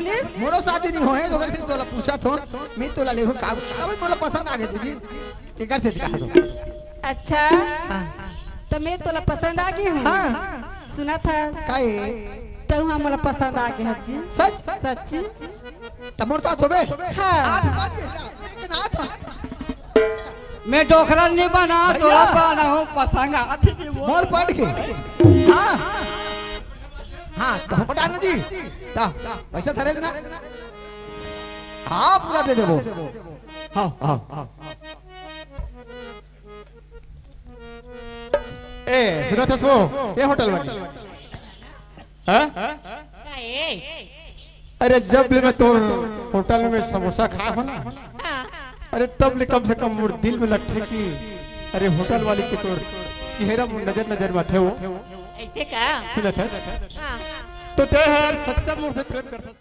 Police मोरो शादी नहीं होए तो से तोला पूछा थो मैं तोला लेहु का अब मोला पसंद आ गए तुझी टिकर से दिखा दो। अच्छा तो मैं तोला पसंद आ गई हूँ। हाँ सुना था काहे तो हम मला पसंद आ गए हज्जी। सच सच्ची तमोर साथ होबे। हाँ आज बात लेकिन आज मैं डोकरा नहीं बना तो बना हूँ पसंद आती थी मोर पट के हाँ हाँ तो पटान जी ता पैसा थरे ना हाँ पूरा दे देबो। हाँ हाँ ए सुना था सो ये होटल वाली हाँ अरे जब ले मैं तो होटल में समोसा खाया हो ना अरे तब ले कम से कम मोर दिल में लगते कि अरे होटल वाली के तोर चेहरा नजर नजर में थे वो ऐसे का सुना था हाँ तो ते यार सच्चा मोर से प्रेम करता।